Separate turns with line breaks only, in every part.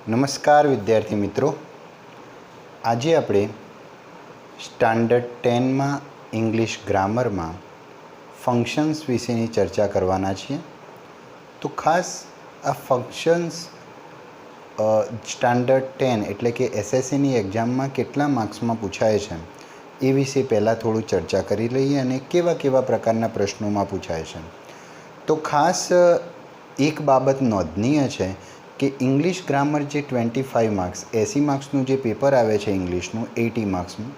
નમસ્કાર વિદ્યાર્થી મિત્રો, આજે આપણે સ્ટાન્ડર્ડ 10માં ઇંગ્લિશ ગ્રામરમાં ફંક્શન્સ વિશેની ચર્ચા કરવાના છીએ. તો ખાસ આ ફંક્શન્સ સ્ટાન્ડર્ડ 10 એટલે કે એસએસસીની એક્ઝામમાં કેટલા માર્ક્સમાં પૂછાય છે એ વિશે પહેલાં થોડું ચર્ચા કરી લઈએ અને કેવા કેવા પ્રકારના પ્રશ્નોમાં પૂછાય છે. તો ખાસ એક બાબત નોંધનીય છે કે ઇંગ્લિશ ગ્રામર જે 25 માર્ક્સ 80 માર્ક્સનું જે પેપર આવે છે ઇંગ્લિશનું 80 માર્ક્સનું,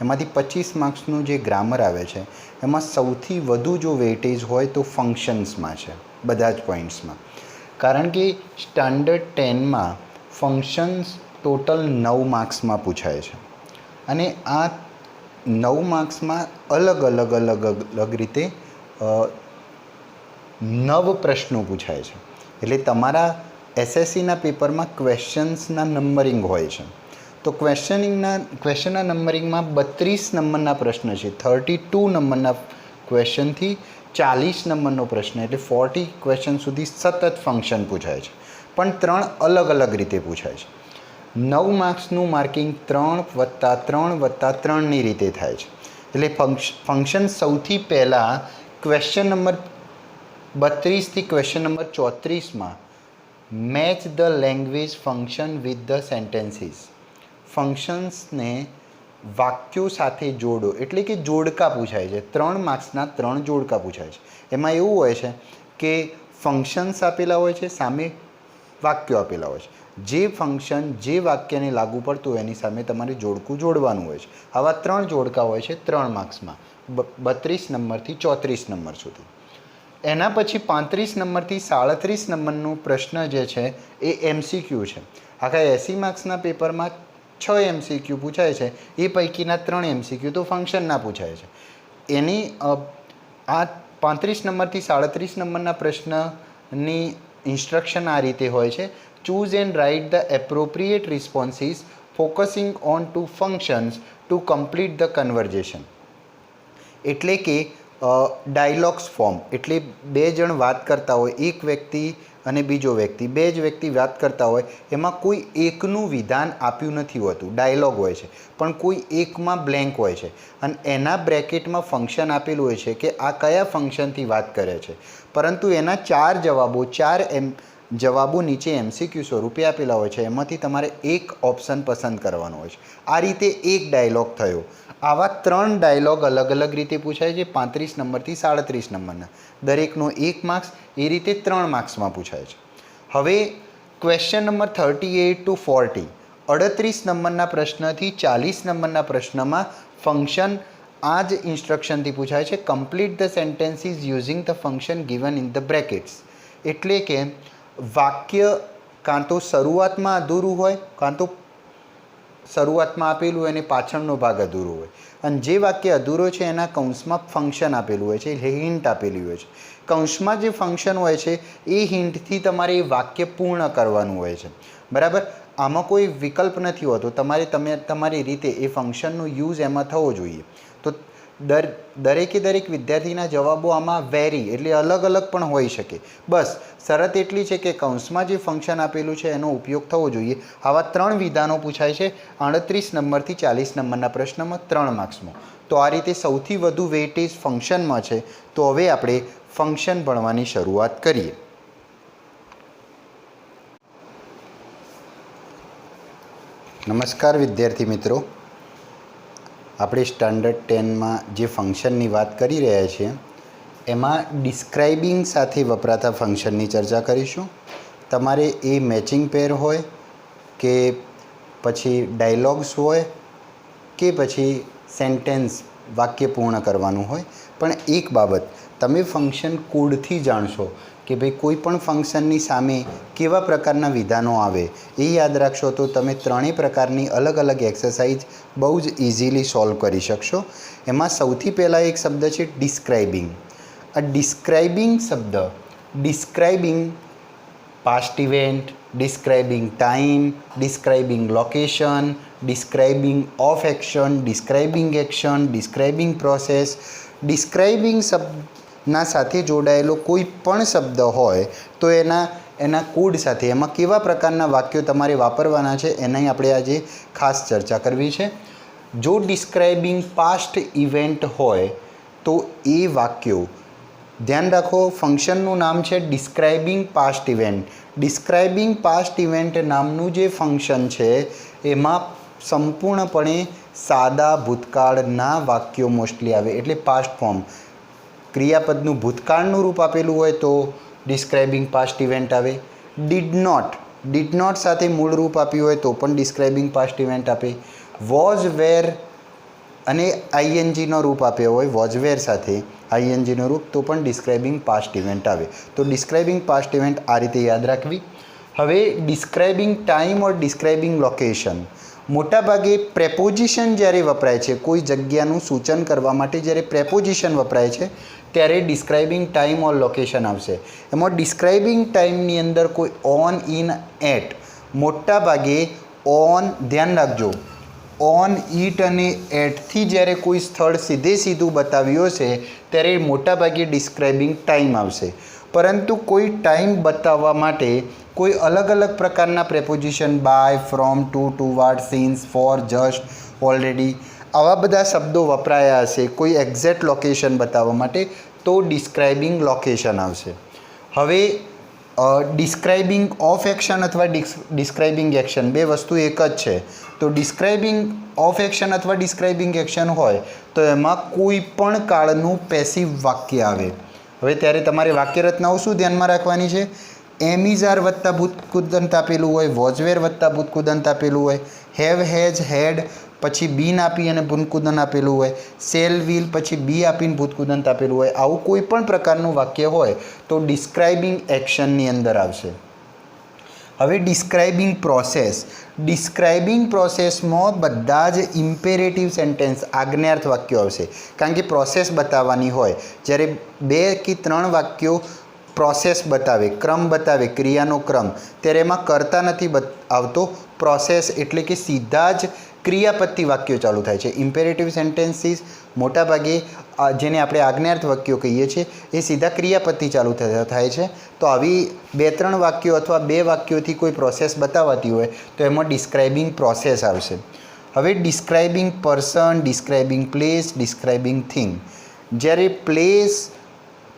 એમાંથી 25 માર્ક્સનું જે ગ્રામર આવે છે એમાં સૌથી વધુ જો વેઇટેજ હોય તો ફંક્શન્સમાં છે, બધા જ પોઈન્ટ્સમાં. કારણ કે સ્ટાન્ડર્ડ 10માં ફંક્શન્સ ટોટલ 9 માર્ક્સમાં પૂછાય છે અને આ 9 માર્ક્સમાં અલગ અલગ રીતે 9 પ્રશ્નો પૂછાય છે. એટલે તમારા એસએસસીના પેપરમાં ક્વેશ્ચન્સના નંબરિંગ હોય છે. તો ક્વેશ્ચનના નંબરિંગમાં 32 નંબરના પ્રશ્ન છે, 32 નંબરના ક્વેશ્ચનથી 40 નંબરનો પ્રશ્ન, એટલે 40 ક્વેશ્ચન સુધી સતત ફંક્શન પૂછાય છે, પણ 3 અલગ અલગ રીતે પૂછાય છે. 9 માર્ક્સનું માર્કિંગ 3+3+3ની રીતે થાય છે. એટલે ફંક્શન સૌથી પહેલાં ક્વેશ્ચન નંબર 32થી ક્વેશ્ચન નંબર 34માં match the language function with the sentences, ફંક્શન્સને વાક્યો સાથે જોડો, એટલે કે જોડકા પૂછાય છે. 3 માર્ક્સના 3 જોડકા પૂછાય છે. એમાં એવું હોય છે કે ફંક્શન્સ આપેલા હોય છે, સામે વાક્યો આપેલા હોય છે. જે ફંક્શન જે વાક્યને લાગુ પડતું હોય એની સામે તમારે જોડકું જોડવાનું હોય છે. આવા 3 જોડકા હોય છે 3 માર્ક્સમાં, 32 નંબરથી 34 નંબર સુધી. એના પછી 35 નંબરથી 37 નંબરનો પ્રશ્ન જે છે એ એમસીક્યુ છે. આખા 80 માર્ક્સના પેપરમાં 6 એમસીક્યુ પૂછાય છે, એ પૈકીના 3 એમસીક્યુ તો ફંક્શનના પૂછાય છે. એની આ 35 નંબરથી 37 નંબરના પ્રશ્નની ઇન્સ્ટ્રક્શન આ રીતે હોય છે: choose and write the appropriate responses focusing on two functions to complete the conversation. એટલે કે ડાયલોગ્સ ફોર્મ, એટલે 2 જણ વાત કરતા હોય, એક વ્યક્તિ અને બીજો વ્યક્તિ, 2 જ વ્યક્તિ વાત કરતા હોય, એમાં કોઈ એકનું વિધાન આપ્યું નથી હોતું, ડાયલોગ હોય છે, પણ કોઈ એકમાં બ્લેન્ક હોય છે અને એના બ્રેકેટમાં ફંક્શન આપેલું હોય છે કે આ કયા ફંક્શનથી વાત કરે છે, પરંતુ એના 4 જવાબો નીચે એમસીક્યુ સ્વરૂપે આપેલા હોય છે. એમાંથી તમારે એક ઓપ્શન પસંદ કરવાનો હોય છે. આ રીતે એક ડાયલોગ થયો. આવા 3 ડાયલોગ અલગ અલગ રીતે પૂછાય છે, 35 નંબરથી 37 નંબરના, દરેકનો 1 માર્ક્સ, એ રીતે 3 માર્ક્સમાં પૂછાય છે. હવે ક્વેશ્ચન નંબર 38 ટુ 40, 38 નંબરના પ્રશ્નથી 40 નંબરના પ્રશ્નમાં ફંક્શન આ જ ઇન્સ્ટ્રક્શનથી પૂછાય છે: complete the sentences using the function given in the brackets. એટલે કે વાક્ય કાં તો શરૂઆતમાં અધૂરું હોય, કાં તો શરૂઆતમાં આપેલું હોય અને પાછળનો ભાગ અધૂરો હોય, અને જે વાક્ય અધૂરો છે એના કૌંસમાં ફંક્શન આપેલું હોય છે, હિન્ટ આપેલી હોય છે. કૌંસમાં જે ફંક્શન હોય છે એ હિન્ટથી તમારે એ વાક્ય પૂર્ણ કરવાનું હોય છે. બરાબર? આમાં કોઈ વિકલ્પ નથી હોતો, તમારી રીતે એ ફંક્શનનો યુઝ એમાં થવો જોઈએ. તો દરેક વિદ્યાર્થીના જવાબો આમાં વેરી, એટલે અલગ અલગ પણ હોઈ શકે. બસ શરત એટલી છે કે કૌંસમાં જે ફંક્શન આપેલું છે એનો ઉપયોગ થવો જોઈએ. આવા 3 વિધાનો પૂછાય છે 38 નંબરથી 40 નંબરના પ્રશ્નમાં 3 માર્ક્સમાં. તો આ રીતે સૌથી વધુ વેઇટેજ ફંક્શનમાં છે. તો હવે આપણે ફંક્શન ભણવાની શરૂઆત કરીએ. નમસ્કાર વિદ્યાર્થી મિત્રો, આપણે સ્ટાન્ડર્ડ 10માં જે ફંક્શનની વાત કરી રહ્યા છીએ એમાં ડિસ્ક્રાઇબિંગ સાથે વપરાતા ફંક્શનની ચર્ચા કરીશું. તમારે એ મેચિંગ પેર હોય કે પછી ડાયલોગ્સ હોય કે પછી સેન્ટેન્સ વાક્ય પૂર્ણ કરવાનું હોય, પણ એક બાબત તમે ફંક્શન કોડથી જાણશો કે ભાઈ કોઈ પણ ફંક્શનની સામે કેવા પ્રકારના વિધાનો આવે એ યાદ રાખશો તો તમે 3 પ્રકારની અલગ અલગ એક્સરસાઇઝ બહુ જ ઇઝીલી સોલ્વ કરી શકશો. એમાં સૌથી પહેલાં એક શબ્દ છે ડિસ્ક્રાઇબિંગ. આ ડિસ્ક્રાઇબિંગ શબ્દ, describing past event, describing time, describing location, describing of action, describing action, describing process. Describing શબ્દના સાથે જોડાયેલો કોઈ પણ શબ્દ હોય તો એના એના કોડ સાથે એમાં કેવા પ્રકારના વાક્યો તમારે વાપરવાના છે એની આપણે આજે ખાસ ચર્ચા કરવી છે. જો ડિસ્ક્રાઇબિંગ પાસ્ટ ઇવેન્ટ હોય તો એ વાક્યો ધ્યાન રાખો, ફંક્શનનું નામ છે describing past event. Describing past event નામનું જે ફંક્શન છે એમાં સંપૂર્ણપણે સાદા ભૂતકાળના વાક્યો મોસ્ટલી આવે, એટલે પાસ્ટ ફોર્મ. ક્રિયાપદનું ભૂતકાળનું રૂપ આપેલું હોય તો ડિસ્ક્રાઇબિંગ પાસ્ટ ઇવેન્ટ આવે. ડીડ નોટ સાથે મૂળ રૂપ આપ્યું હોય તો પણ ડિસ્ક્રાઇબિંગ પાસ્ટ ઇવેન્ટ આપે. વોઝ વેર અને આઈએનજીનો રૂપ આપ્યો હોય, વોઝ વેર સાથે આઈએનજીનો રૂપ, તો પણ ડિસ્ક્રાઇબિંગ પાસ્ટ ઇવેન્ટ આવે. તો ડિસ્ક્રાઇબિંગ પાસ્ટ ઇવેન્ટ આ રીતે યાદ રાખવી. હવે ડિસ્ક્રાઇબિંગ ટાઈમ ઓર ડિસ્ક્રાઇબિંગ લોકેશન. મોટાભાગે પ્રેપોઝિશન જ્યારે વપરાય છે, કોઈ જગ્યાનું સૂચન કરવા માટે જ્યારે પ્રેપોઝિશન વપરાય છે ત્યારે ડિસ્ક્રાઇબિંગ ટાઈમ ઓર લોકેશન આવશે. એમાં ડિસ્ક્રાઇબિંગ ટાઈમની અંદર કોઈ ઓન, ઇન, એટ, મોટાભાગે ઓન, ધ્યાન રાખજો, ઓન, ઈટ અને એટથી જ્યારે કોઈ સ્થળ સીધું બતાવ્યું હશે ત્યારે મોટાભાગે ડિસ્ક્રાઇબિંગ ટાઈમ આવશે. પરંતુ કોઈ ટાઈમ બતાવવા માટે કોઈ અલગ અલગ પ્રકારના preposition by, from, toward, since, for, just, already, આવા બધા શબ્દો વપરાયા હશે કોઈ એક્ઝેક્ટ લોકેશન બતાવવા માટે, તો ડિસ્ક્રાઇબિંગ લોકેશન આવશે. હવે ડિસ્ક્રાઇબિંગ ઓફ એક્શન અથવા ડિસ્ક્રાઇબિંગ એક્શન બે વસ્તુ એક જ છે. તો ડિસ્ક્રાઇબિંગ ઓફ એક્શન અથવા ડિસ્ક્રાઇબિંગ એક્શન હોય તો એમાં કોઈ પણ કાળનું પેસિવ વાક્ય આવે. હવે ત્યારે તમારે વાક્ય રચનાઓ શું ધ્યાનમાં રાખવાની છે? એમ ઇઝ આર વત્તા ભૂતકૃદંત આપેલું હોય, વોઝ વેર વત્તા ભૂતકૃદંત આપેલું હોય, હેવ, હેઝ, હેડ પછી બીન આપી અને ભૂતકૃદંત આપેલું હોય, સેલ, વિલ પછી બી આપીને ભૂતકૃદંત આપેલું હોય, આવું કોઈ પણ પ્રકારનું વાક્ય હોય તો ડિસ્ક્રાઇબિંગ એક્શનની અંદર આવશે. હવે ડિસ્ક્રાઇબિંગ પ્રોસેસ. ડિસ્ક્રાઇબિંગ પ્રોસેસમાં બધા જ ઇમ્પેરેટિવ સેન્ટેન્સ, આજ્ઞાર્થ વાક્યો આવશે, કારણ કે પ્રોસેસ બતાવવાની હોય. જ્યારે 2 કે 3 વાક્યો પ્રોસેસ બતાવે, ક્રમ બતાવે, ક્રિયાનો ક્રમ, ત્યારે એમાં કરતા નથી આવતો, પ્રોસેસ એટલે કે સીધા જ ક્રિયાપદથી વાક્યો ચાલુ થાય છે. ઇમ્પેરેટિવ સેન્ટેન્સીસ મોટાભાગે જેને આપણે આજ્ઞાર્થ વાક્યો કહીએ છીએ એ સીધા ક્રિયાપદથી ચાલુ થાય છે. તો આવી 2-3 વાક્યો અથવા 2 વાક્યોથી કોઈ પ્રોસેસ બતાવાતી હોય તો એમાં ડિસ્ક્રાઇબિંગ પ્રોસેસ આવશે. હવે describing person, describing place, describing thing. જ્યારે પ્લેસ,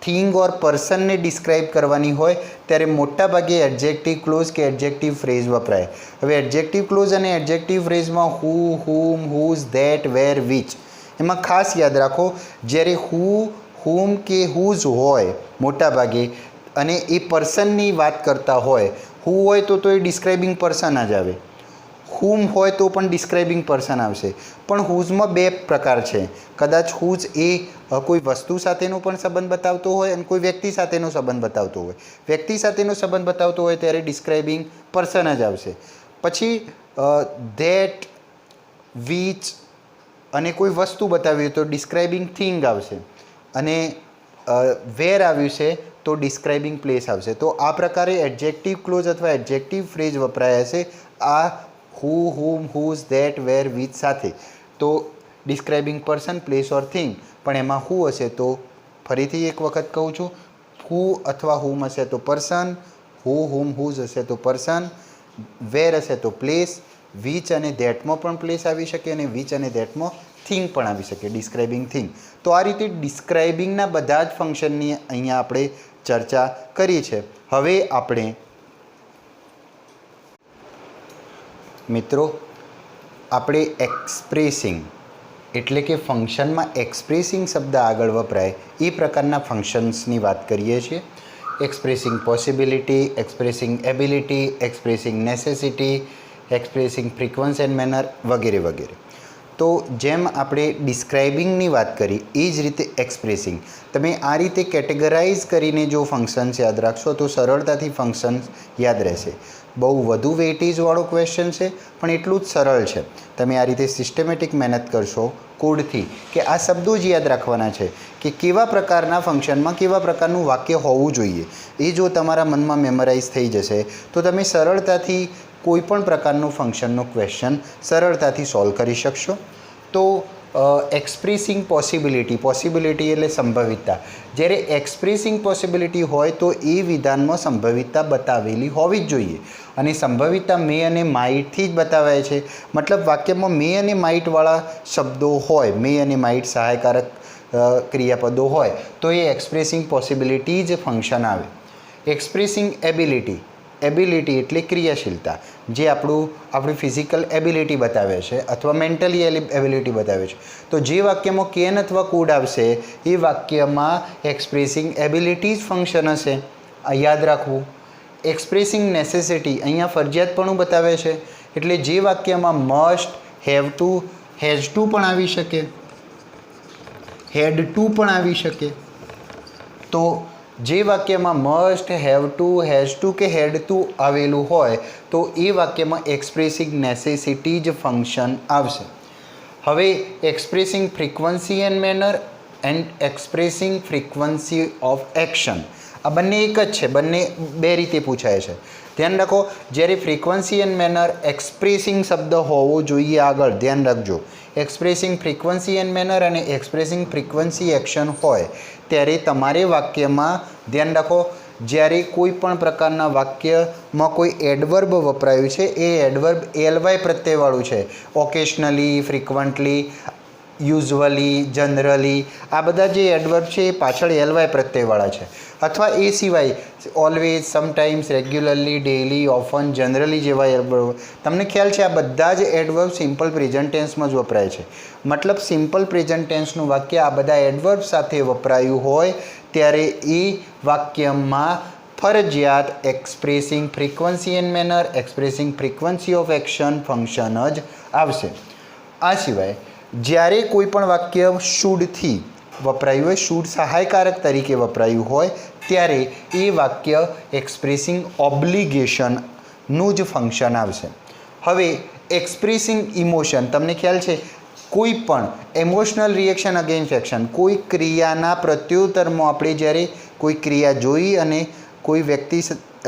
થિંગ ઓર પર્સનને ડિસ્ક્રાઇબ કરવાની હોય ત્યારે મોટાભાગે એડજેક્ટિવ ક્લોઝ કે એડજેક્ટિવ ફ્રેઝ વપરાય. હવે એડજેક્ટિવ ક્લોઝ અને એડજેક્ટિવ ફ્રેઝમાં who, whom, whose, that, where, which, એમાં ખાસ યાદ રાખો, જ્યારે હુ, હુમ કે હુઝ હોય મોટાભાગે અને એ પર્સનની વાત કરતા હોય, હુ હોય તો એ ડિસ્ક્રાઇબિંગ પર્સન જ આવે, હુમ હોય તો પણ ડિસ્ક્રાઇબિંગ પર્સન આવશે. પણ હુઝમાં 2 પ્રકાર છે. કદાચ હુઝ એ કોઈ વસ્તુ સાથેનો પણ સંબંધ બતાવતો હોય અને કોઈ વ્યક્તિ સાથેનો સંબંધ બતાવતો હોય. વ્યક્તિ સાથેનો સંબંધ બતાવતો હોય ત્યારે ડિસ્ક્રાઇબિંગ પર્સન જ આવશે. પછી ધેટ, વિચ અને કોઈ વસ્તુ બતાવી હોય તો ડિસ્ક્રાઇબિંગ થિંગ આવશે. અને વેર આવ્યું છે તો ડિસ્ક્રાઇબિંગ પ્લેસ આવશે. તો આ પ્રકારે એડજેક્ટિવ ક્લોઝ અથવા એડજેક્ટિવ ફ્રેઝ વપરાયા છે આ હુ, whom, whose, that, where, which સાથે. તો ડિસ્ક્રાઇબિંગ પર્સન, પ્લેસ ઓર થિંગ, પણ એમાં હુ હશે તો ફરીથી એક વખત કહું છું, હુ અથવા હુમ હશે તો પર્સન, હુ, હુમ, હુઝ હશે તો પર્સન, વેર હશે તો પ્લેસ, વિચ અને ધેટમાં પણ પ્લેસ આવી શકે અને વિચ અને ધેટમાં થિંગ પણ આવી શકે, ડિસ્ક્રાઇબિંગ થિંગ. તો આ રીતે ડિસ્ક્રાઇબિંગના બધા જ ફંક્શનની અહીંયા આપણે ચર્ચા કરી છે. હવે આપણે મિત્રો આપણે એક્સપ્રેસિંગ એટલે કે ફંક્શનમાં એક્સપ્રેસિંગ શબ્દ આગળ વપરાય એ પ્રકારના ફંક્શન્સની વાત કરીએ છીએ. Expressing possibility, expressing ability, expressing necessity, expressing frequency and manner વગેરે વગેરે. તો જેમ આપણે ડિસ્ક્રાઇબિંગની વાત કરી એ જ રીતે એક્સપ્રેસિંગ, તમે આ રીતે કેટેગરાઇઝ કરીને જો ફંક્શન્સ યાદ રાખશો તો સરળતાથી ફંક્શન્સ યાદ રહેશે. બહુ વધુ વેઇટેજવાળો ક્વેશ્ચન છે પણ એટલું જ સરળ છે. તમે આ રીતે સિસ્ટમેટિક મહેનત કરશો કોડથી કે આ શબ્દો જ યાદ રાખવાના છે કે કેવા પ્રકારના ફંક્શનમાં કેવા પ્રકારનું વાક્ય હોવું જોઈએ. એ જો તમારા મનમાં મેમરાઇઝ થઈ જશે તો તમે સરળતાથી કોઈ પણ પ્રકારનું ફંક્શનનો ક્વેશ્ચન સરળતાથી સોલ્વ કરી શકશો. તો એક્સપ્રેસિંગ પોસિબિલિટી એટલે સંભવિતતા. જ્યારે એક્સપ્રેસિંગ પોસિબિલિટી હોય તો એ વિધાનમાં સંભવિતતા બતાવેલી હોવી જ જોઈએ, અને સંભવિતતા મે અને માઇટથી જ બતાવાય છે. મતલબ વાક્યમાં મે અને માઇટવાળા શબ્દો હોય, મે અને માઇટ સહાયકારક ક્રિયાપદો હોય તો એ એક્સપ્રેસિંગ પોસિબિલિટી જ ફંક્શન આવે. એક્સપ્રેસિંગ એબિલિટી એટલે ક્રિયાશીલતા, જે આપણી ફિઝિકલ એબિલિટી બતાવે છે અથવા મેન્ટલી એબિલિટી બતાવે છે. તો જે વાક્યમાં કેન અથવા કુડ આવશે એ વાક્યમાં એક્સપ્રેસિંગ એબિલિટી જ ફંક્શન હશે. આ યાદ રાખવું. એક્સપ્રેસિંગ નેસેસિટી અહીંયા ફરજિયાતપણું બતાવે છે, એટલે જે વાક્યમાં must, have to, has to પણ આવી શકે, હેડ ટુ પણ આવી શકે. તો જે વાક્યમાં must, have to, has to કે હેડ ટુ આવેલું હોય તો એ વાક્યમાં એક્સપ્રેસિંગ નેસેસિટી જ ફંક્શન આવશે. હવે expressing frequency and manner and expressing frequency of action, આ બંને એક જ છે, બંને બે રીતે પૂછાય છે. ધ્યાન રાખો, જ્યારે ફ્રીક્વન્સી એન્ડ મેનર એક્સપ્રેસિંગ શબ્દ હોવો જોઈએ આગળ, ધ્યાન રાખજો. એક્સપ્રેસિંગ ફ્રીક્વન્સી એન્ડ મેનર અને એક્સપ્રેસિંગ ફ્રીક્વન્સી એક્શન હોય ત્યારે તમારે વાક્યમાં ધ્યાન રાખો, જ્યારે કોઈ પણ પ્રકારના વાક્યમાં કોઈ એડવર્બ વપરાયું છે એ એડવર્બ એલવાય પ્રત્યયવાળું છે. ઓકેશનલી, ફ્રિકવન્ટલી, યુઝવલી, જનરલી, આ બધા જે એડવર્બ છે એ પાછળ એલવાય પ્રત્યયવાળા છે. અથવા એ સિવાય always, sometimes, regularly, daily, often, generally જેવા એડવર્બ, તમને ખ્યાલ છે આ બધા જ એડવર્બ સિમ્પલ પ્રેઝન્ટ ટેન્સમાં જ વપરાય છે. મતલબ સિમ્પલ પ્રેઝન્ટ ટેન્સનું વાક્ય આ બધા એડવર્બ સાથે વપરાયું હોય ત્યારે એ વાક્યમાં ફરજિયાત expressing frequency and manner, expressing frequency of action function જ આવશે. આ સિવાય જ્યારે કોઈ પણ વાક્ય શુડથી વપરાયું હોય, શુડ સહાયકારક તરીકે વપરાયું હોય ત્યારે એ વાક્ય એક્સપ્રેસિંગ ઓબ્લિગેશનનું જ ફંક્શન આવશે. હવે એક્સપ્રેસિંગ ઇમોશન, તમને ખ્યાલ છે કોઈ પણ ઇમોશનલ રિએક્શન અગેન્સ્ટ એક્શન, કોઈ ક્રિયાના પ્રત્યુત્તરમાં આપણે જ્યારે કોઈ ક્રિયા જોઈ અને કોઈ વ્યક્તિ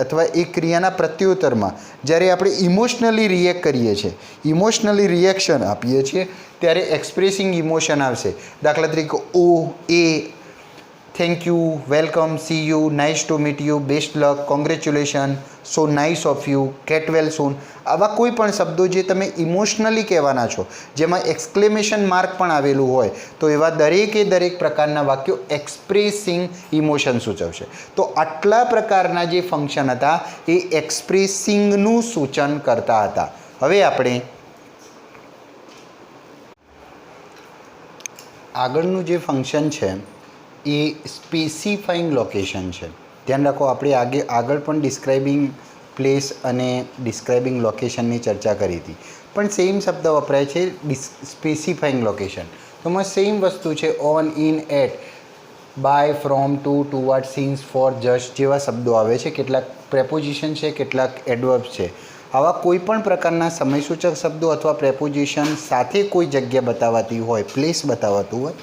અથવા એ ક્રિયાના પ્રત્યુત્તરમાં જ્યારે આપણે ઇમોશનલી રિએક્ટ કરીએ છીએ, ઇમોશનલી રિએક્શન આપીએ છીએ ત્યારે એક્સપ્રેસિંગ ઇમોશન આવશે. દાખલા તરીકે ઓ, એ, thank you, welcome, see you, nice to meet you, best luck, congratulation, so nice of you, get well soon, આવા કોઈ પણ શબ્દો જે તમે ઇમોશનલી કહેવાના છો, જેમાં એક્સક્લેમેશન માર્ક પણ આવેલું હોય તો એવા દરેક પ્રકારના વાક્યો એક્સપ્રેસિંગ ઇમોશન સૂચવશે. તો આટલા પ્રકારના જે ફંક્શન હતા એ એક્સપ્રેસિંગનું સૂચન કરતા હતા. હવે આપણે આગળનું જે ફંક્શન છે એ સ્પેસિફાઈંગ લોકેશન છે. ધ્યાન રાખો, આપણે આગળ પણ ડિસ્ક્રાઇબિંગ પ્લેસ અને ડિસ્ક્રાઇબિંગ લોકેશનની ચર્ચા કરી હતી, પણ સેમ શબ્દ વપરાય છે સ્પેસિફાઈંગ લોકેશન. તો એમાં સેમ વસ્તુ છે. On, in, at, by, from, to, toward, since, for, just જેવા શબ્દો આવે છે. કેટલાક પ્રેપોઝિશન છે, કેટલાક એડવર્બ છે. આવા કોઈ પણ પ્રકારના સમયસૂચક શબ્દો અથવા પ્રેપોઝિશન સાથે કોઈ જગ્યા બતાવાતી હોય, પ્લેસ બતાવાતું હોય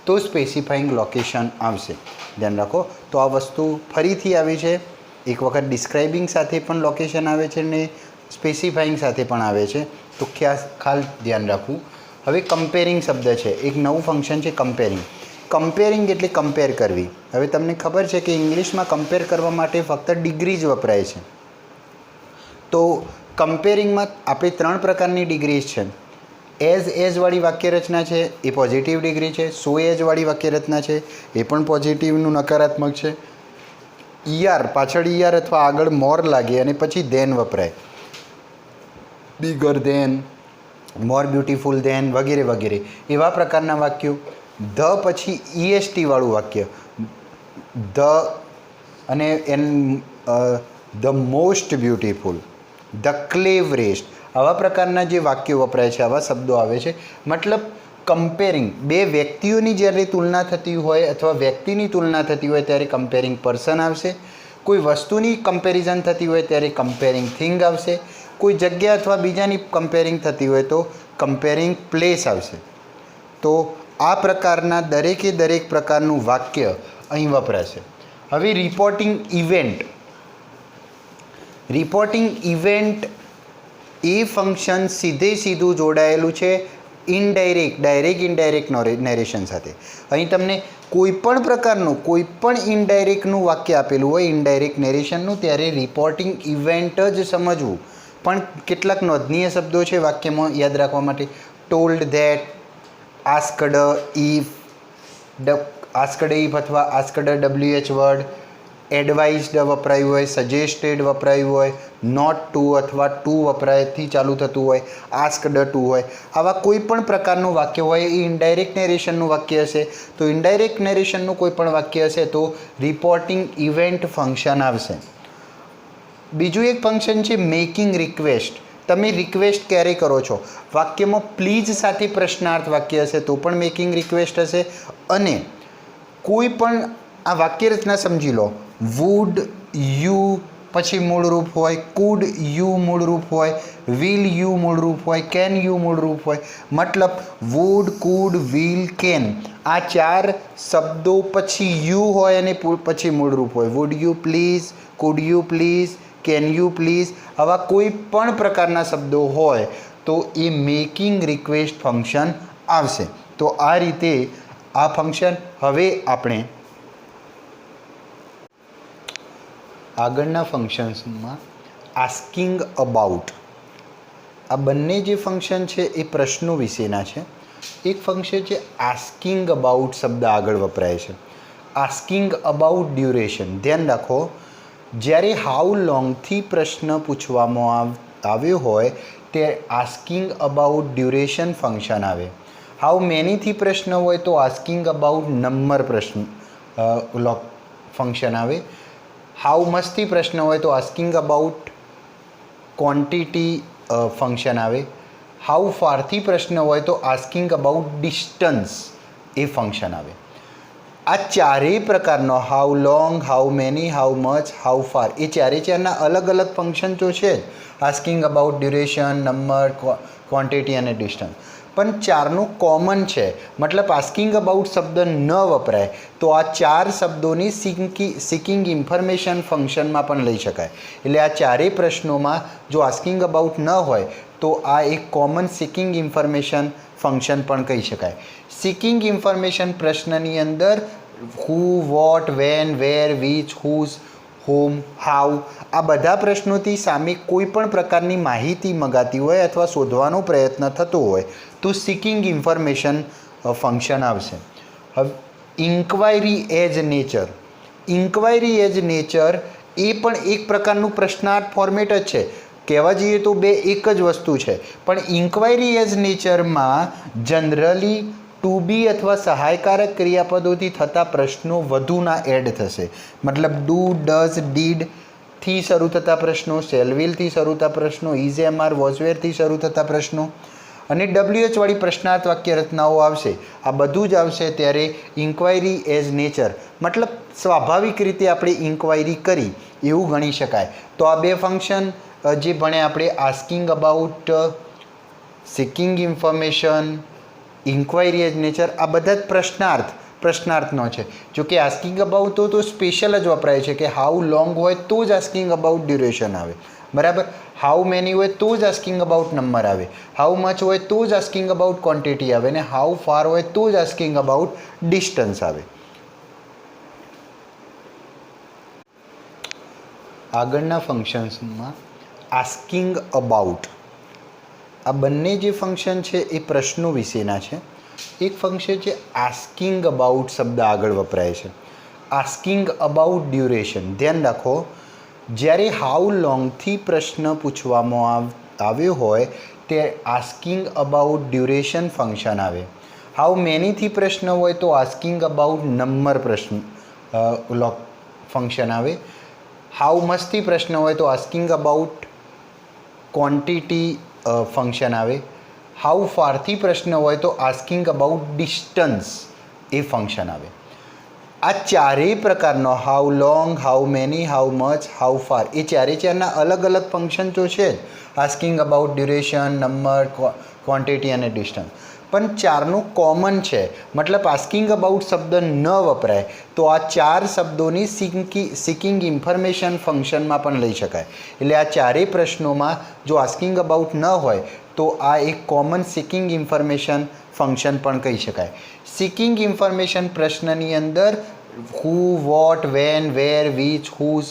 તો સ્પેસિફાઈંગ લોકેશન આવશે. ધ્યાન રાખો. તો આ વસ્તુ ફરીથી આવી છે. એક વખત ડિસ્ક્રાઇબિંગ સાથે પણ લોકેશન આવે છે ને સ્પેસિફાઈંગ સાથે પણ આવે છે, તો ખાસ ધ્યાન રાખવું. હવે કમ્પેરિંગ શબ્દ છે, એક નવું ફંક્શન છે કમ્પેરિંગ. કમ્પેરિંગ એટલે કમ્પેર કરવી. હવે તમને ખબર છે કે ઇંગ્લિશમાં કમ્પેર કરવા માટે ફક્ત ડિગ્રી જ વપરાય છે. તો કમ્પેરિંગમાં આપણી 3 પ્રકારની ડિગ્રી છે. એઝવાળી વાક્યરચના છે એ પોઝિટિવ ડિગ્રી છે. સો એઝવાળી વાક્યરચના છે એ પણ પોઝિટિવનું નકારાત્મક છે. ઈઆર, પાછળ ઈઆર અથવા આગળ મોર લાગે અને પછી ધેન વપરાય, bigger than, more beautiful than વગેરે વગેરે એવા પ્રકારના વાક્યો. ધ પછી ઈએસટી વાળું વાક્ય, ધ અને the most beautiful, the cleverest, આવા પ્રકારના જે વાક્યો વપરાય છે, આવા શબ્દો આવે છે. મતલબ કમ્પેરિંગ, બે વ્યક્તિઓની જ્યારે તુલના થતી હોય અથવા વ્યક્તિની તુલના થતી હોય ત્યારે કમ્પેરિંગ પર્સન આવશે. કોઈ વસ્તુની કમ્પેરિઝન થતી હોય ત્યારે કમ્પેરિંગ થિંગ આવશે. કોઈ જગ્યા અથવા બીજાની કમ્પેરિંગ થતી હોય તો કમ્પેરિંગ પ્લેસ આવશે. તો આ પ્રકારના દરેક પ્રકારનું વાક્ય અહીં વપરાશે. હવે રિપોર્ટિંગ ઇવેન્ટ. રિપોર્ટિંગ ઇવેન્ટ એ ફંક્શન સીધું જોડાયેલું છે ડાયરેક્ટ ઇનડાયરેક્ટ નેરેશન સાથે. અહીં તમને કોઈપણ પ્રકારનું કોઈપણ ઇનડાયરેક્ટનું વાક્ય આપેલું હોય ઇનડાયરેક્ટ નેરેશનનું, ત્યારે રિપોર્ટિંગ ઇવેન્ટ જ સમજવું. પણ કેટલાક નોંધનીય શબ્દો છે વાક્યમાં યાદ રાખવા માટે. ટોલ્ડ ધેટ, આસ્કડ ઇફ, અથવા આસ્કડ WH વર્ડ, એડવાઇઝડ વપરાયું હોય, સજેસ્ટેડ વપરાયું હોય, નોટ ટુ અથવા ટુ વપરાયથી ચાલુ થતું હોય, આસ્કડ ટુ હોય, આવા કોઈ પણ પ્રકારનું વાક્ય હોય એ ઇનડાયરેક્ટ નેરેશનનું વાક્ય હશે. તો ઇનડાયરેક્ટ નેરેશનનું કોઈ પણ વાક્ય હશે તો રિપોર્ટિંગ ઇવેન્ટ ફંક્શન આવશે. બીજું એક ફંક્શન છે મેકિંગ રિક્વેસ્ટ. તમે રિક્વેસ્ટ ક્યારે કરો છો? વાક્યમાં પ્લીઝ સાથે પ્રશ્નાર્થ વાક્ય હશે તો પણ મેકિંગ રિક્વેસ્ટ હશે. અને કોઈ પણ આ વાક્ય રચના સમજી લો. વુડ યુ પછી મૂળરૂપ હોય, કુડ યુ મૂળરૂપ હોય, વિલ યુ મૂળરૂપ હોય, કેન યુ મૂળરૂપ હોય. મતલબ વુડ, કુડ, વિલ, કેન આ ચાર શબ્દો પછી યુ હોય અને પછી મૂળરૂપ હોય. Would you please, food you please, can you please, આવા કોઈ પણ પ્રકારના શબ્દો હોય તો એ મેકિંગ રિક્વેસ્ટ ફંક્શન આવશે. તો આ રીતે આ ફંક્શન. હવે આપણે આગળના ફંક્શન્સમાં આસ્કિંગ અબાઉટ, આ બંને જે ફંક્શન છે એ પ્રશ્નો વિશેના છે. એક ફંક્શન છે આસ્કિંગ અબાઉટ, શબ્દ આગળ વપરાય છે. Asking about duration. ધ્યાન રાખો, જ્યારે હાઉ લોંગથી પ્રશ્ન પૂછવામાં આવ્યો હોય તે આસ્કિંગ અબાઉટ ડ્યુરેશન ફંક્શન આવે. હાઉ મેનીથી પ્રશ્ન હોય તો આસ્કિંગ અબાઉટ નંબર ફંક્શન આવે. હાઉ મચથી પ્રશ્ન હોય તો આસ્કિંગ અબાઉટ ક્વોન્ટિટી ફંક્શન આવે. હાઉ ફારથી પ્રશ્ન હોય તો આસ્કિંગ અબાઉટ ડિસ્ટન્સ એ ફંક્શન આવે. આ ચારેય પ્રકારનો how long, how many, how much, how far એ ચારના અલગ અલગ ફંક્શન તો છે જ. Asking about duration, number, quantity અને ડિસ્ટન્સ. પણ ચારનું કોમન છે. મતલબ આસ્કિંગ અબાઉટ શબ્દ ન વપરાય તો આ ચાર શબ્દોની સિકિંગ ઇન્ફોર્મેશન ફંક્શનમાં પણ લઈ શકાય. એટલે આ ચારેય પ્રશ્નોમાં જો આસ્કિંગ અબાઉટ ન હોય તો આ એક કોમન સિકિંગ ઇન્ફોર્મેશન ફંક્શન પણ કહી શકાય. સિકિંગ ઇન્ફોર્મેશન પ્રશ્નની અંદર who, what, when, where, which, whose, whom, how આ બધા પ્રશ્નોથી સામે કોઈ પણ પ્રકારની માહિતી મગાતી હોય અથવા શોધવાનો પ્રયત્ન થતો હોય તો સિકિંગ ઇન્ફોર્મેશન ફંક્શન આવશે. હવે inquiry as nature. Inquiry as nature એ પણ એક પ્રકારનું પ્રશ્નાર્થ ફોર્મેટ જ છે. કહેવા જઈએ તો બે એક જ વસ્તુ છે. પણ ઇન્ક્વાયરી એઝ નેચરમાં જનરલી ટુ બી અથવા સહાયકારક ક્રિયાપદોથી થતા પ્રશ્નો વધુના એડ થશે. મતલબ ડુ, ડઝ, ડીડથી શરૂ થતા પ્રશ્નો, શેલ વિલથી શરૂ થતા પ્રશ્નો, ઇઝ, એમ, આર, વોઝ, વેરથી શરૂ થતા પ્રશ્નો અને WH વાળી પ્રશ્નાર્થ વાક્ય રચનાઓ આવશે. આ બધું જ આવશે ત્યારે ઇન્ક્વાયરી એઝ નેચર મતલબ સ્વાભાવિક રીતે આપણે ઇન્ક્વાયરી કરી એવું ગણી શકાય. તો આ બે ફંક્શન જે ભણે આપણે asking about, seeking information, inquiry as nature આ બધા જ પ્રશ્નાર્થનો છે. જો કે આસ્કિંગ અબાઉટ તો સ્પેશિયલ જ વપરાય છે કે હાઉ લોંગ હોય તો જ આસ્કિંગ અબાઉટ ડ્યુરેશન આવે. બરાબર. હાઉ મેની હોય તો જ આસ્કિંગ અબાઉટ નંબર આવે. હાઉ મચ હોય તો જ આસ્કિંગ અબાઉટ ક્વોન્ટિટી આવે અને હાઉ ફાર હોય તો જ આસ્કિંગ અબાઉટ ડિસ્ટન્સ આવે. આગળના ફંક્શન્સમાં આસ્કિંગ અબાઉટ, આ બંને જે ફંક્શન છે એ પ્રશ્નો વિશેના છે. એક ફંક્શન છે આસ્કિંગ અબાઉટ, શબ્દ આગળ વપરાય છે. Asking about duration. ધ્યાન રાખો, જ્યારે હાઉ લોંગથી પ્રશ્ન પૂછવામાં આવ્યો હોય તે આસ્કિંગ અબાઉટ ડ્યુરેશન ફંક્શન આવે. હાઉ મેનીથી પ્રશ્ન હોય તો આસ્કિંગ અબાઉટ નંબર ફંક્શન આવે. હાઉ મચથી પ્રશ્ન હોય તો આસ્કિંગ અબાઉટ ક્વોન્ટિટી ફંક્શન આવે. હાઉ ફારથી પ્રશ્ન હોય તો આસ્કિંગ અબાઉટ ડિસ્ટન્સ એ ફંક્શન આવે. આ ચારેય પ્રકારનો how long, how many, how much, how far એ ચારના અલગ અલગ ફંક્શન તો છે જ. Asking about duration, number, quantity અને ડિસ્ટન્સ. પણ ચારનું કોમન છે, મતલબ આસ્કિંગ અબાઉટ શબ્દ ન વપરાય તો આ ચાર શબ્દોની સિકિંગ ઇન્ફોર્મેશન ફંક્શનમાં પણ લઈ શકાય. એટલે આ ચારેય પ્રશ્નોમાં જો આસ્કિંગ અબાઉટ ન હોય તો આ એક કોમન સિકિંગ ઇન્ફોર્મેશન ફંક્શન પણ કહી શકાય. સિકિંગ ઇન્ફોર્મેશન પ્રશ્નની અંદર who, what, when, where, which, whose,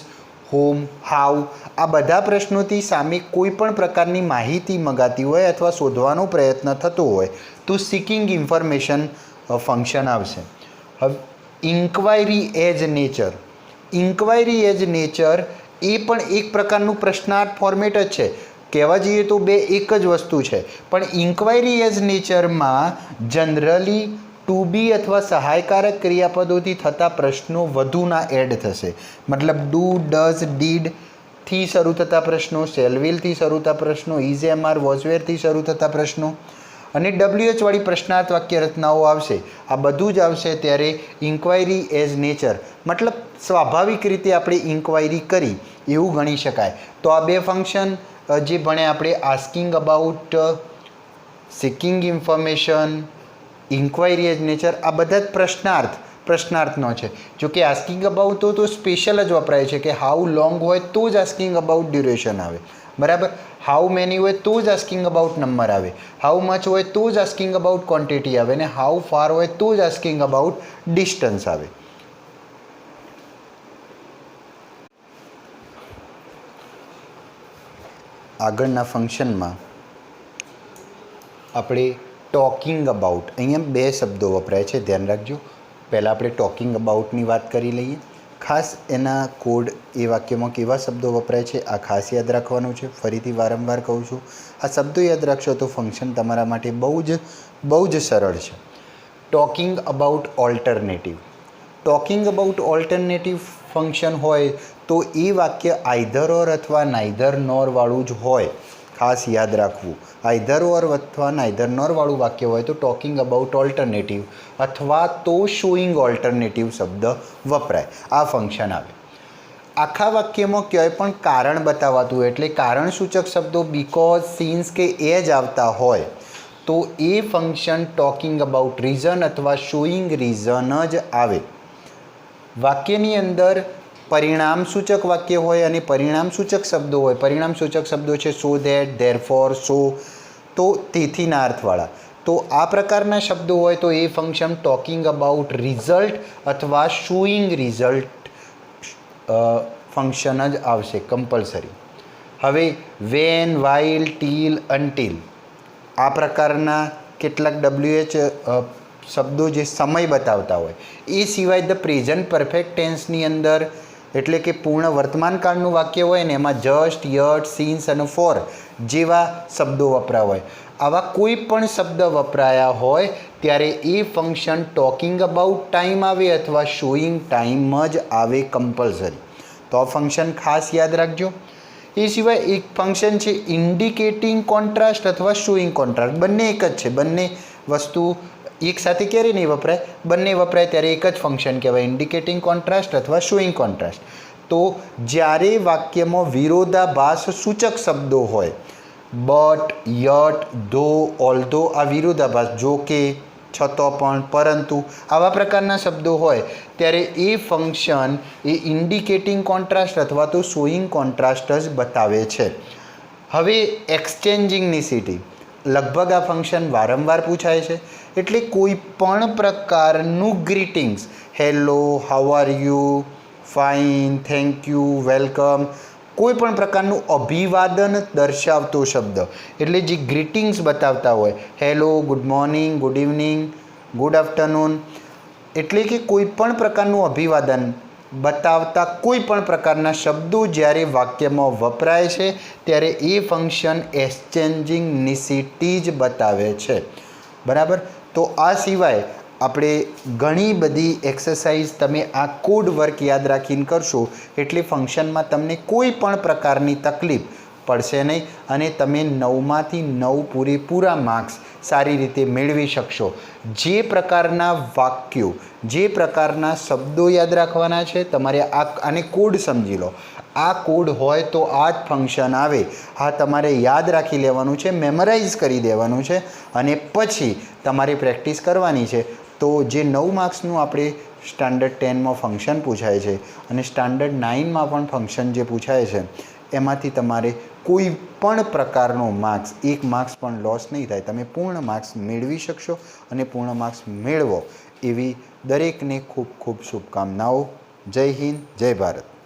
whom, how આ બધા પ્રશ્નોથી સામે કોઈ પણ પ્રકારની માહિતી મગાતી હોય અથવા શોધવાનો પ્રયત્ન થતો હોય તો સિકિંગ ઇન્ફોર્મેશન ફંક્શન આવશે. હવે inquiry as nature, inquiry as nature એ પણ એક પ્રકારનું પ્રશ્નાર્થ ફોર્મેટ જ છે. કહેવા જઈએ તો બે એક જ વસ્તુ છે, પણ ઇન્ક્વાયરી એઝ નેચરમાં જનરલી ટુ બી અથવા સહાયકારક ક્રિયાપદોથી થતા પ્રશ્નો વધુના એડ થશે. મતલબ ડુ, ડઝ, ડીડથી શરૂ થતા પ્રશ્નો, શેલવિલથી શરૂ થતા પ્રશ્નો, ઇઝ, એમ, આર, વોઝવેરથી શરૂ થતા પ્રશ્નો અને WH વાળી પ્રશ્નાર્થ વાક્ય રચનાઓ આવશે. આ બધું જ આવશે ત્યારે ઇન્ક્વાયરી એઝ નેચર મતલબ સ્વાભાવિક રીતે આપણે ઇન્ક્વાયરી કરી એવું ગણી શકાય. તો આ બે ફંક્શન જે ભણ્યા આપણે asking about, seeking information, inquiry as nature આ બધા જ પ્રશ્નાર્થનો છે. જો કે આસ્કિંગ અબાઉટ તો સ્પેશિયલ જ વપરાય છે કે હાઉ લોંગ હોય તો જ આસ્કિંગ અબાઉટ ડ્યુરેશન આવે, બરાબર. હાઉ મેની હોય તો જ આસ્કિંગ અબાઉટ નંબર આવે, હાઉ મચ હોય તો જ આસ્કિંગ અબાઉટ ક્વોન્ટિટી આવે ને હાઉ ફાર હોય તો જ આસ્કિંગ અબાઉટ ડિસ્ટન્સ આવે. આગળના ફંક્શનમાં આપણે ટોકિંગ અબાઉટ, અહીંયા બે શબ્દો વપરાય છે, ધ્યાન રાખજો. પહેલાં આપણે ટોકિંગ અબાઉટની વાત કરી લઈએ. ખાસ એના કોડ એ વાક્યમાં કેવા શબ્દો વપરાય છે આ ખાસ યાદ રાખવાનું છે. ફરીથી વારંવાર કહું છું, આ શબ્દો યાદ રાખશો તો ફંક્શન તમારા માટે બહુ જ સરળ છે. Talking about alternative, talking about alternative function હોય તો એ વાક્ય આઈધર ઓર અથવા નાઈધર નોર વાળું જ હોય. ખાસ યાદ રાખવું, આઈધર ઓર અથવા નાઈધર નોર વાળું વાક્ય હોય તો ટોકિંગ અબાઉટ ઓલ્ટરનેટિવ અથવા તો શોઈંગ ઓલ્ટરનેટિવ શબ્દ વપરાય. આ ફંક્શન આવે. આખા વાક્યમાં ક્યાંય પણ કારણ બતાવાતું હોય એટલે કારણ સૂચક શબ્દો બીકોઝ, સિન્સ કે એજ આવતા હોય તો એ ફંક્શન ટોકિંગ અબાઉટ રીઝન અથવા શોઈંગ રીઝન જ આવે. વાક્યની અંદર પરિણામ સૂચક વાક્ય હોય અને પરિણામ સૂચક શબ્દો હોય. પરિણામ સૂચક શબ્દો છે સો ધેટ, ધેરફોર, સો, તો તેથીના અર્થવાળા. તો આ પ્રકારના શબ્દો હોય તો એ ફંક્શન ટોકિંગ અબાઉટ રિઝલ્ટ અથવા શોઈંગ રિઝલ્ટ ફંક્શન જ આવશે કમ્પલસરી. હવે વેન, વાઇલ, ટીલ, અનટીલ આ પ્રકારના કેટલાક WH શબ્દો જે સમય બતાવતા હોય એ સિવાય ધ પ્રેઝન્ટ પરફેક્ટ ટેન્સની અંદર એટલે કે પૂર્ણ વર્તમાનકાળનું વાક્ય હોય ને એમાં જસ્ટ, યટ, સિન્સ અને ફોર જેવા શબ્દો વપરાયા હોય. આવા કોઈ પણ શબ્દ વપરાયા હોય ત્યારે એ ફંક્શન ટોકિંગ અબાઉટ ટાઈમ આવે અથવા શોઈંગ ટાઈમ જ આવે કમ્પલસરી. તો આ ફંક્શન ખાસ યાદ રાખજો. એ સિવાય એક ફંક્શન છે ઇન્ડિકેટિંગ કોન્ટ્રાસ્ટ અથવા શોઈંગ કોન્ટ્રાસ્ટ. બંને એક જ છે, બંને વસ્તુ એક સાથે ક્યારેય નહીં વપરાય, બંને વપરાય ત્યારે એક જ ફંક્શન કહેવાય, ઇન્ડિકેટિંગ કોન્ટ્રાસ્ટ અથવા શોઈંગ કોન્ટ્રાસ્ટ. તો જ્યારે વાક્યમાં વિરોધાભાસ સૂચક શબ્દો હોય બટ, યટ, ધો, ઓલ્ધો આ વિરોધાભાસ, જો કે, છતો પણ, પરંતુ આવા પ્રકારના શબ્દો હોય ત્યારે એ ફંક્શન એ ઇન્ડિકેટિંગ કોન્ટ્રાસ્ટ અથવા તો શોઈંગ કોન્ટ્રાસ્ટ જ બતાવે છે. હવે એક્સચેન્જિંગનિસિટી લગભગ આ ફંક્શન વારંવાર પૂછાય છે. એટલે કોઈ પણ પ્રકારનું greetings, hello, how are you, fine, thank you, welcome, કોઈ પણ પ્રકારનું અભિવાદન દર્શાવતો શબ્દ એટલે જે ગ્રીટિંગ્સ બતાવતા હોય, hello, good morning, good evening, good afternoon, એટલે કે કોઈ પણ પ્રકારનું અભિવાદન બતાવતા કોઈ પણ પ્રકારના શબ્દો જ્યારે વાક્યમાં વપરાય છે ત્યારે એ ફંક્શન એક્સચેન્જિંગનિસિટી જ બતાવે છે, બરાબર. તો આ સિવાય આપણે ઘણી બધી એક્સરસાઇઝ તમે આ કોડ વર્ક યાદ રાખીને કરશો એટલે ફંક્શનમાં તમને કોઈ પણ પ્રકારની તકલીફ પડશે નહીં અને તમે 9માંથી 9 પૂરેપૂરા માર્ક્સ સારી રીતે મેળવી શકશો. જે પ્રકારના વાક્યો, જે પ્રકારના શબ્દો યાદ રાખવાના છે તમારે આને કોડ સમજી લો. આ કોડ હોય તો આ જ ફંક્શન આવે. હા, તમારે યાદ રાખી લેવાનું છે, મેમરાઇઝ કરી દેવાનું છે અને પછી તમારે પ્રેક્ટિસ કરવાની છે. તો જે 9 માર્ક્સનું આપણે સ્ટાન્ડર્ડ 10માં ફંક્શન પૂછાય છે અને સ્ટાન્ડર્ડ 9માં પણ ફંક્શન જે પૂછાય છે એમાંથી તમારે કોઈ પણ પ્રકારનો માર્ક્સ, એક માર્ક્સ પણ લોસ નહીં થાય. તમે પૂર્ણ માર્ક્સ મેળવી શકશો અને પૂર્ણ માર્ક્સ મેળવો એવી દરેકને ખૂબ ખૂબ શુભકામનાઓ. જય હિન્દ, જય ભારત.